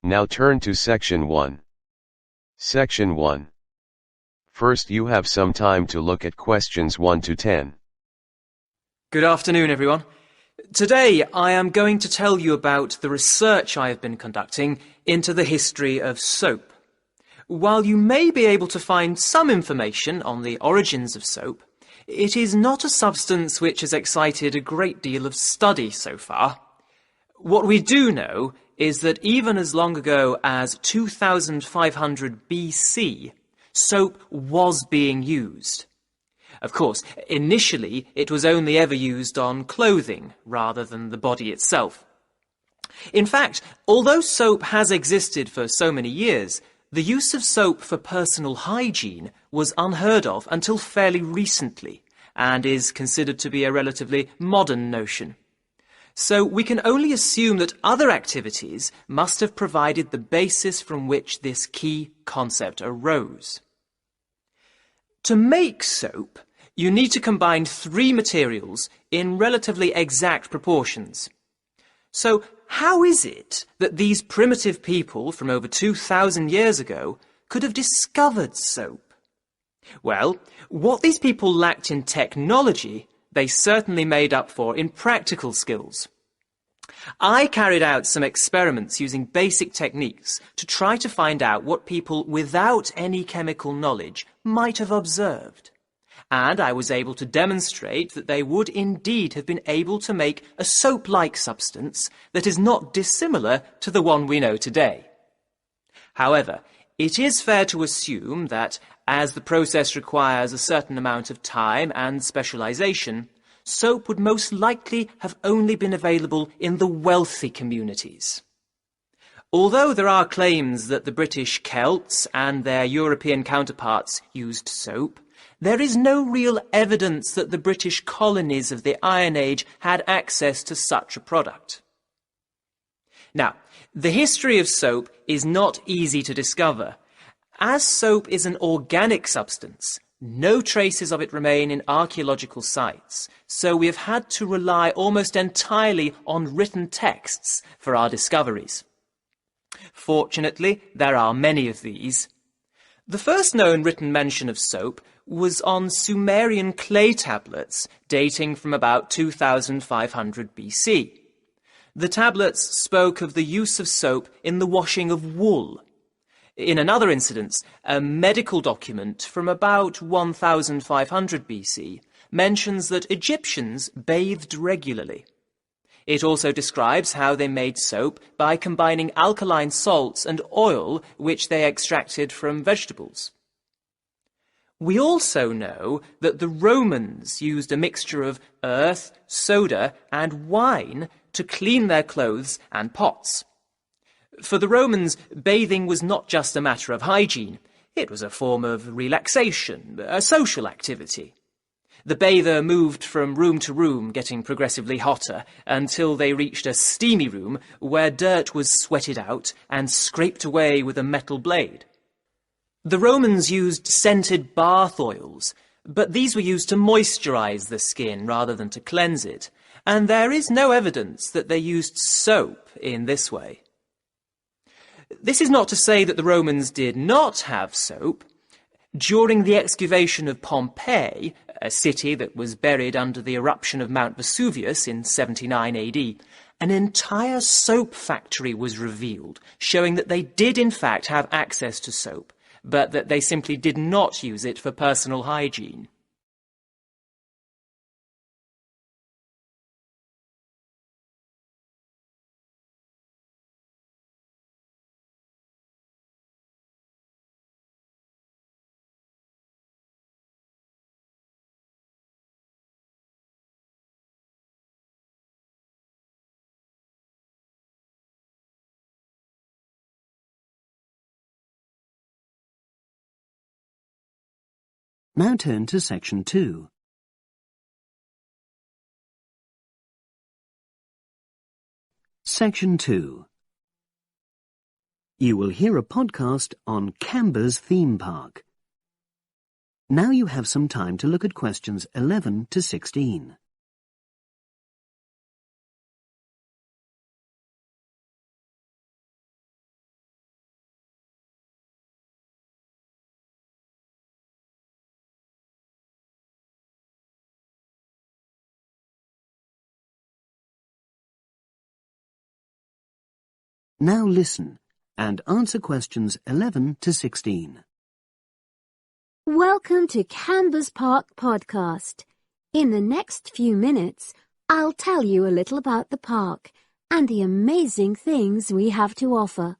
Now turn to Section 1. Section 1. First you have some time to look at questions 1 to 10. Good afternoon, everyone. Today I am going to tell you about the research I have been conducting into the history of soap. While you may be able to find some information on the origins of soap, it is not a substance which has excited a great deal of study so far. What we do know is that even as long ago as 2500 BC, soap was being used. Of course, initially it was only ever used on clothing rather than the body itself. In fact, although soap has existed for so many years, the use of soap for personal hygiene was unheard of until fairly recently, and is considered to be a relatively modern notion. So we can only assume that other activities must have provided the basis from which this key concept arose. To make soap, you need to combine 3 materials in relatively exact proportions. So how is it that these primitive people from over 2,000 years ago could have discovered soap? Well, what these people lacked in technology, they certainly made up for in practical skills. I carried out some experiments using basic techniques to try to find out what people without any chemical knowledge might have observed. And I was able to demonstrate that they would indeed have been able to make a soap-like substance that is not dissimilar to the one we know today. However, it is fair to assume that, as the process requires a certain amount of time and specialization, soap would most likely have only been available in the wealthy communities. Although there are claims that the British Celts and their European counterparts used soap, there is no real evidence that the British colonies of the Iron Age had access to such a product. Now, the history of soap is not easy to discover. As soap is an organic substance, no traces of it remain in archaeological sites, so we have had to rely almost entirely on written texts for our discoveries. Fortunately, there are many of these. The first known written mention of soap was on Sumerian clay tablets dating from about 2500 BC. The tablets spoke of the use of soap in the washing of wool. In another incident, a medical document from about 1500 BC mentions that Egyptians bathed regularly. It also describes how they made soap by combining alkaline salts and oil which they extracted from vegetables. We also know that the Romans used a mixture of earth, soda, and wine to clean their clothes and pots. For the Romans, bathing was not just a matter of hygiene. It was a form of relaxation, a social activity. The bather moved from room to room, getting progressively hotter, until they reached a steamy room where dirt was sweated out and scraped away with a metal blade. The Romans used scented bath oils, but these were used to moisturize the skin rather than to cleanse it, and there is no evidence that they used soap in this way. This is not to say that the Romans did not have soap. During the excavation of Pompeii, a city that was buried under the eruption of Mount Vesuvius in 79 AD, an entire soap factory was revealed, showing that they did in fact have access to soap, but that they simply did not use it for personal hygiene. Now turn to Section 2. Section 2. You will hear a podcast on Camber's theme park. Now you have some time to look at questions 11 to 16. Now listen and answer questions 11 to 16. Welcome to Camber's Park podcast. In the next few minutes, I'll tell you a little about the park and the amazing things we have to offer.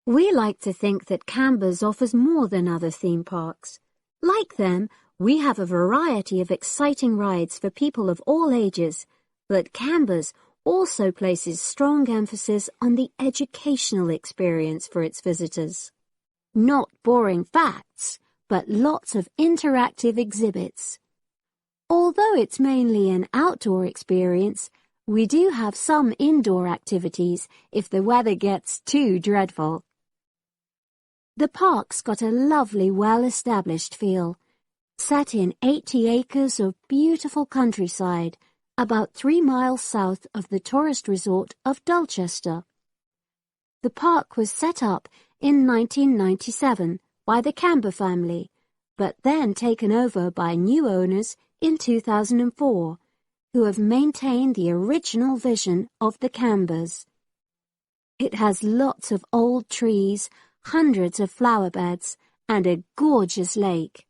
We like to think that Camber's offers more than other theme parks. Like them, we have a variety of exciting rides for people of all ages, but Camber's also places strong emphasis on the educational experience for its visitors. Not boring facts, but lots of interactive exhibits. Although it's mainly an outdoor experience, we do have some indoor activities if the weather gets too dreadful. The park's got a lovely, well-established feel, set in 80 acres of beautiful countryside, about 3 miles south of the tourist resort of Dulchester. The park was set up in 1997 by the Camber family, but then taken over by new owners in 2004, who have maintained the original vision of the Cambers. It has lots of old trees, hundreds of flower beds, and a gorgeous lake.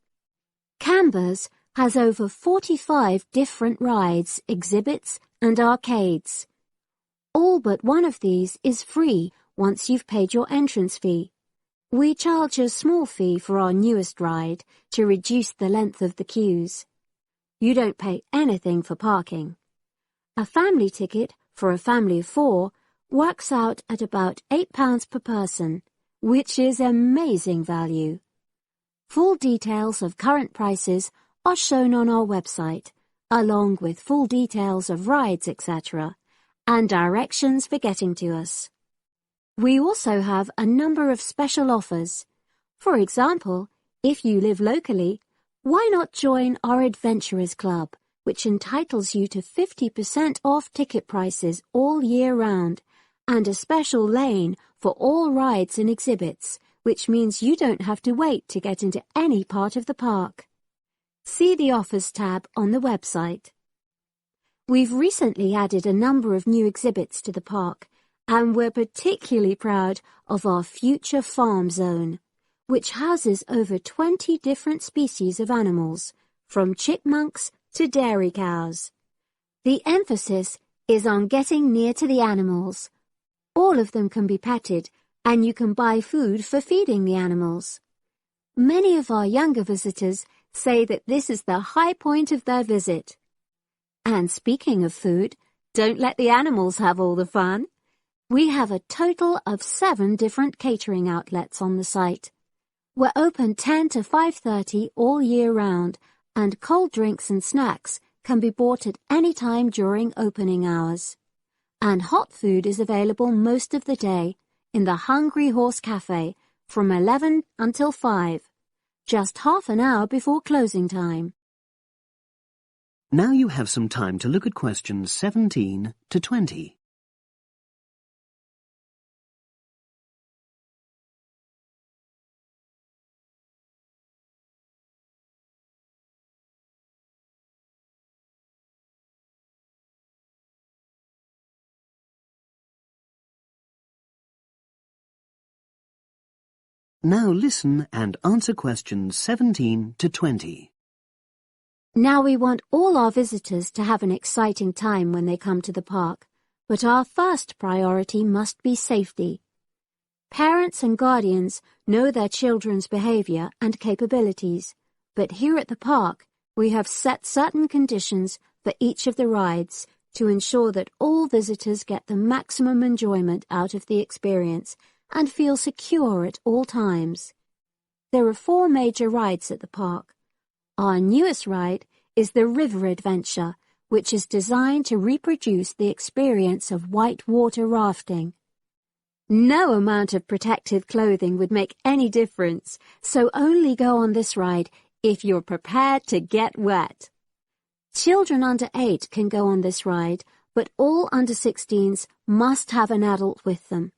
Camber's has over 45 different rides, exhibits, and arcades. All but one of these is free once you've paid your entrance fee. We charge a small fee for our newest ride to reduce the length of the queues. You don't pay anything for parking. A family ticket for a family of 4 works out at about £8 per person, which is amazing value. Full details of current prices are shown on our website, along with full details of rides, etc., and directions for getting to us. We also have a number of special offers. For example, if you live locally, why not join our Adventurers Club, which entitles you to 50% off ticket prices all year round, and a special lane for all rides and exhibits, which means you don't have to wait to get into any part of the park. See the Offers tab on the website. We've recently added a number of new exhibits to the park, and we're particularly proud of our Future Farm Zone, which houses over 20 different species of animals, from chipmunks to dairy cows. The emphasis is on getting near to the animals. All of them can be petted, and you can buy food for feeding the animals. Many of our younger visitors say that this is the high point of their visit. And speaking of food, don't let the animals have all the fun. We have a total of 7 different catering outlets on the site. We're open 10 to 5:30 all year round, and cold drinks and snacks can be bought at any time during opening hours. And hot food is available most of the day in the Hungry Horse Cafe from 11 until 5, just half an hour before closing time. Now you have some time to look at questions 17 to 20. Now listen and answer questions 17 to 20. Now we want all our visitors to have an exciting time when they come to the park, but our first priority must be safety. Parents and guardians know their children's behavior and capabilities, but here at the park we have set certain conditions for each of the rides to ensure that all visitors get the maximum enjoyment out of the experience and feel secure at all times. There are 4 major rides at the park. Our newest ride is the River Adventure, which is designed to reproduce the experience of whitewater rafting. No amount of protective clothing would make any difference, so only go on this ride if you're prepared to get wet. Children under 8 can go on this ride, but all under 16s must have an adult with them.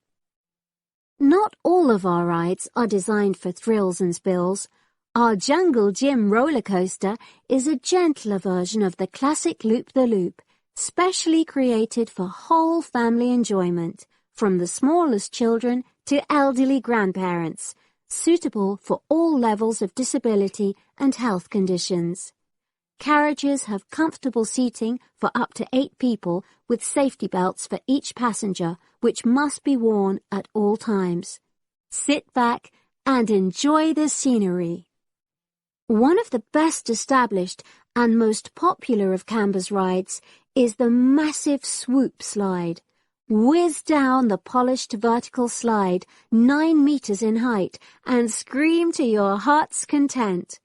Not all of our rides are designed for thrills and spills. Our Jungle Gym roller coaster is a gentler version of the classic Loop-the-Loop, specially created for whole family enjoyment, from the smallest children to elderly grandparents, suitable for all levels of disability and health conditions. Carriages have comfortable seating for up to 8 people with safety belts for each passenger, which must be worn at all times. Sit back and enjoy the scenery. One of the best established and most popular of Camber's rides is the massive swoop slide. Whiz down the polished vertical slide 9 meters in height and scream to your heart's content.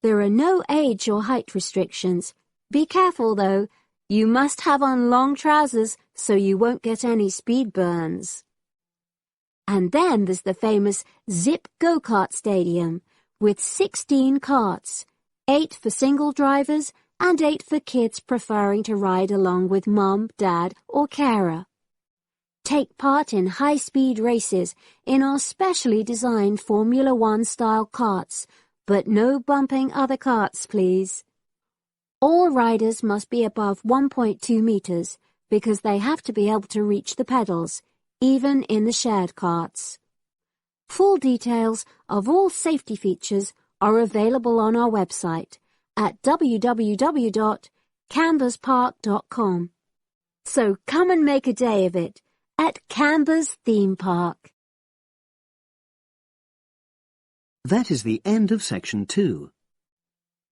There are no age or height restrictions. Be careful though, you must have on long trousers so you won't get any speed burns. And then there's the famous Zip Go-Kart Stadium with 16 karts, 8 for single drivers and 8 for kids preferring to ride along with mum, dad or carer. Take part in high-speed races in our specially designed Formula One style karts, but no bumping other karts, please. All riders must be above 1.2 meters because they have to be able to reach the pedals, even in the shared karts. Full details of all safety features are available on our website at www.camberspark.com. So come and make a day of it at Camber's Theme Park. That is the end of section 2.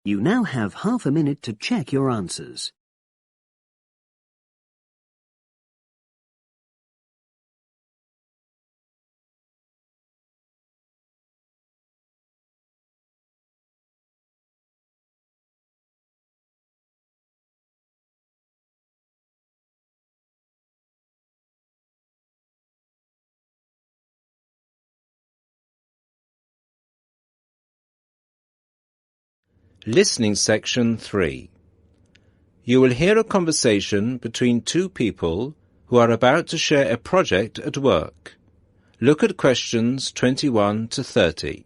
You now have half a minute to check your answers. Listening section 3. You will hear a conversation between 2 people who are about to share a project at work. Look at questions 21 to 30.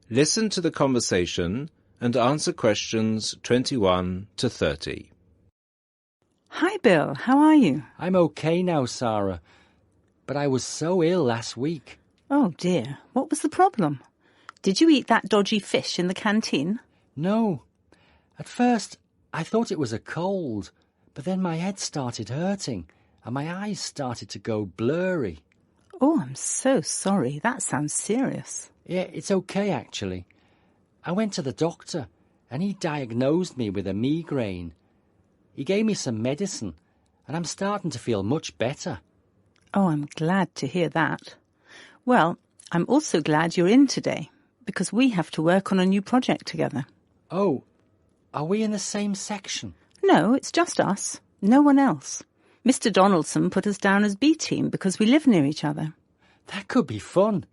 Listen to the conversation and answer questions 21 to 30. Hi, Bill. How are you? I'm okay now, Sarah. But I was so ill last week. Oh, dear. What was the problem? Did you eat that dodgy fish in the canteen? No. At first, I thought it was a cold, but then my head started hurting and my eyes started to go blurry. Oh, I'm so sorry. That sounds serious. Yeah, it's okay, actually. I went to the doctor and he diagnosed me with a migraine. He gave me some medicine and I'm starting to feel much better. Oh, I'm glad to hear that. Well, I'm also glad you're in today because we have to work on a new project together. Oh, are we in the same section? No, it's just us. No one else. Mr. Donaldson put us down as B team because we live near each other. That could be fun.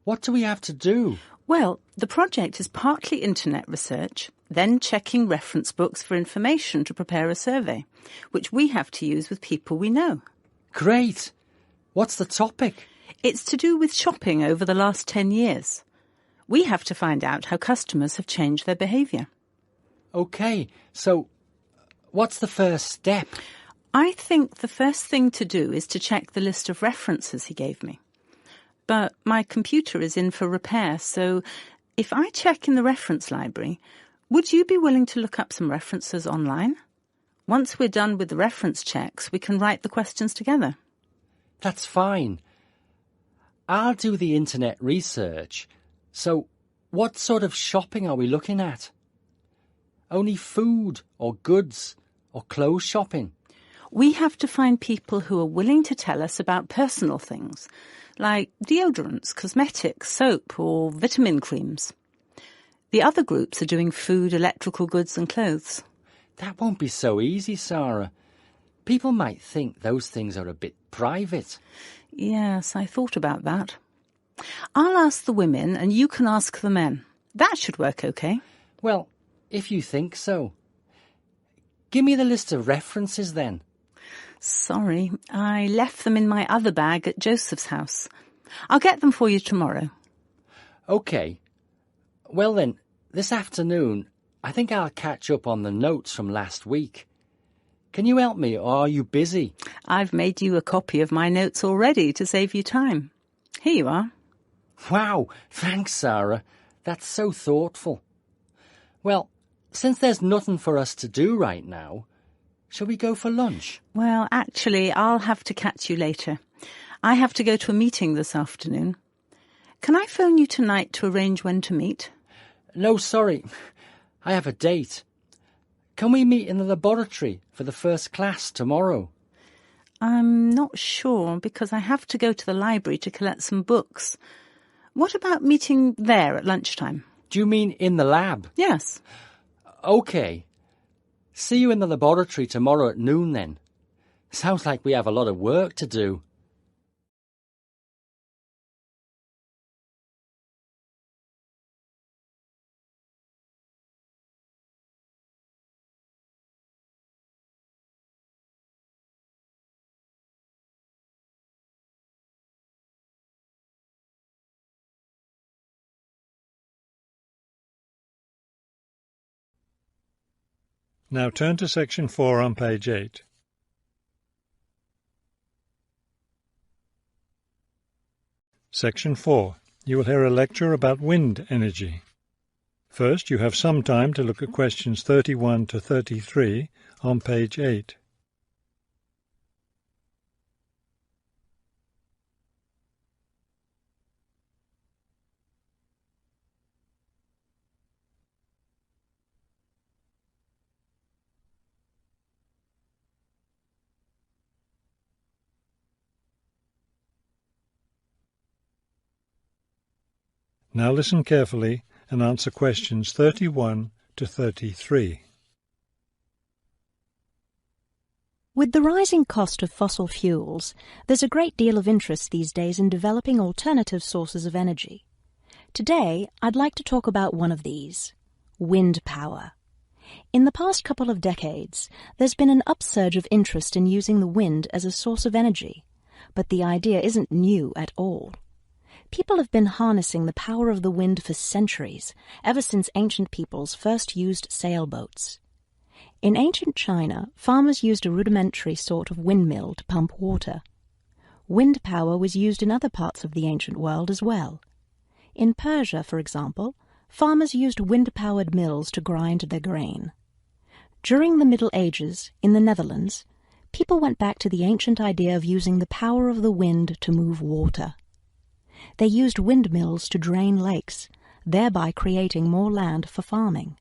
What do we have to do? Well, the project is partly internet research, then checking reference books for information to prepare a survey, which we have to use with people we know. Great! What's the topic? It's to do with shopping over the last 10 years. We have to find out how customers have changed their behaviour. OK, so what's the first step? I think the first thing to do is to check the list of references he gave me. But my computer is in for repair, so if I check in the reference library, would you be willing to look up some references online? Once we're done with the reference checks, we can write the questions together. That's fine. I'll do the internet research. So, what sort of shopping are we looking at? Only food or goods or clothes shopping? We have to find people who are willing to tell us about personal things, like deodorants, cosmetics, soap or vitamin creams. The other groups are doing food, electrical goods and clothes. That won't be so easy, Sarah. People might think those things are a bit private. Yes, I thought about that. I'll ask the women and you can ask the men. That should work okay. Well, if you think so. Give me the list of references then. Sorry, I left them in my other bag at Joseph's house. I'll get them for you tomorrow. OK. Well then, this afternoon, I think I'll catch up on the notes from last week. Can you help me, or are you busy? I've made you a copy of my notes already to save you time. Here you are. Wow, thanks, Sarah. That's so thoughtful. Well, since there's nothing for us to do right now, shall we go for lunch? Well, actually, I'll have to catch you later. I have to go to a meeting this afternoon. Can I phone you tonight to arrange when to meet? No, sorry. I have a date. Can we meet in the laboratory for the first class tomorrow? I'm not sure because I have to go to the library to collect some books. What about meeting there at lunchtime? Do you mean in the lab? Yes. OK. See you in the laboratory tomorrow at noon then. Sounds like we have a lot of work to do. Now turn to section 4 on page 8. Section 4. You will hear a lecture about wind energy. First, you have some time to look at questions 31 to 33 on page 8. Now listen carefully and answer questions 31 to 33. With the rising cost of fossil fuels, there's a great deal of interest these days in developing alternative sources of energy. Today, I'd like to talk about one of these, wind power. In the past couple of decades, there's been an upsurge of interest in using the wind as a source of energy, but the idea isn't new at all. People have been harnessing the power of the wind for centuries, ever since ancient peoples first used sailboats. In ancient China, farmers used a rudimentary sort of windmill to pump water. Wind power was used in other parts of the ancient world as well. In Persia, for example, farmers used wind-powered mills to grind their grain. During the Middle Ages, in the Netherlands, people went back to the ancient idea of using the power of the wind to move water. They used windmills to drain lakes, thereby creating more land for farming.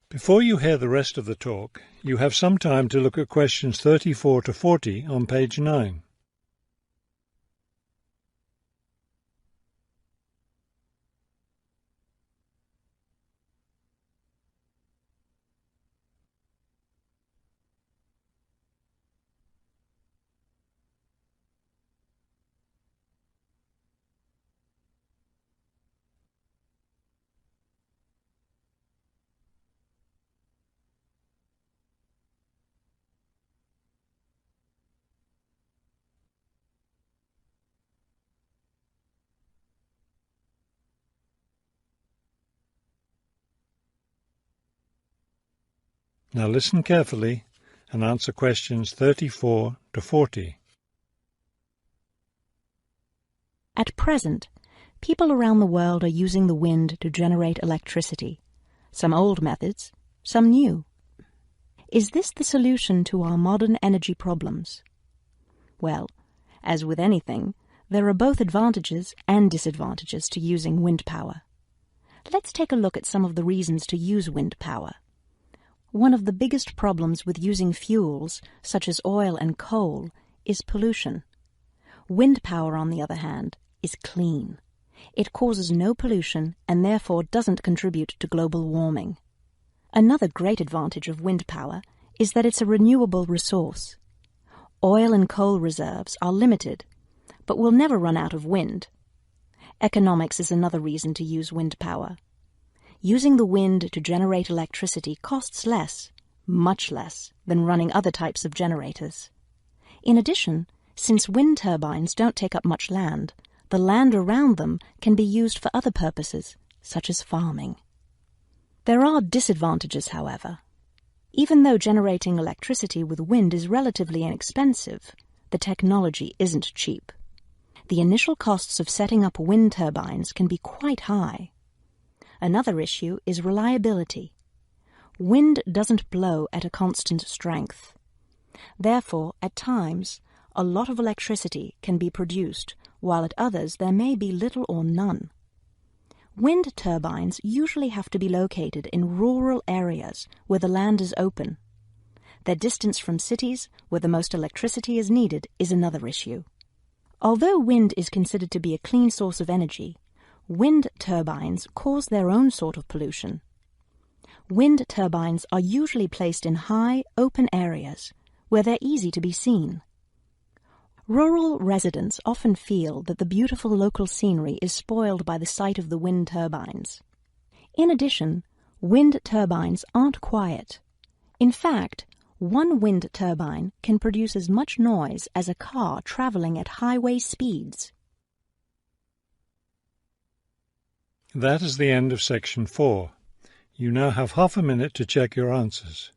Before you hear the rest of the talk, you have some time to look at questions 34 to 40 on page 9. Now listen carefully and answer questions 34 to 40. At present, people around the world are using the wind to generate electricity. Some old methods, some new. Is this the solution to our modern energy problems? Well, as with anything, there are both advantages and disadvantages to using wind power. Let's take a look at some of the reasons to use wind power. One of the biggest problems with using fuels, such as oil and coal, is pollution. Wind power, on the other hand, is clean. It causes no pollution and therefore doesn't contribute to global warming. Another great advantage of wind power is that it's a renewable resource. Oil and coal reserves are limited, but we'll never run out of wind. Economics is another reason to use wind power. Using the wind to generate electricity costs less, much less, than running other types of generators. In addition, since wind turbines don't take up much land, the land around them can be used for other purposes, such as farming. There are disadvantages, however. Even though generating electricity with wind is relatively inexpensive, the technology isn't cheap. The initial costs of setting up wind turbines can be quite high. Another issue is reliability. Wind doesn't blow at a constant strength. Therefore, at times, a lot of electricity can be produced, while at others there may be little or none. Wind turbines usually have to be located in rural areas where the land is open. Their distance from cities where the most electricity is needed is another issue. Although wind is considered to be a clean source of energy, wind turbines cause their own sort of pollution. Wind turbines are usually placed in high, open areas where they're easy to be seen. Rural residents often feel that the beautiful local scenery is spoiled by the sight of the wind turbines. In addition, wind turbines aren't quiet. In fact, one wind turbine can produce as much noise as a car traveling at highway speeds. That is the end of section 4. You now have half a minute to check your answers.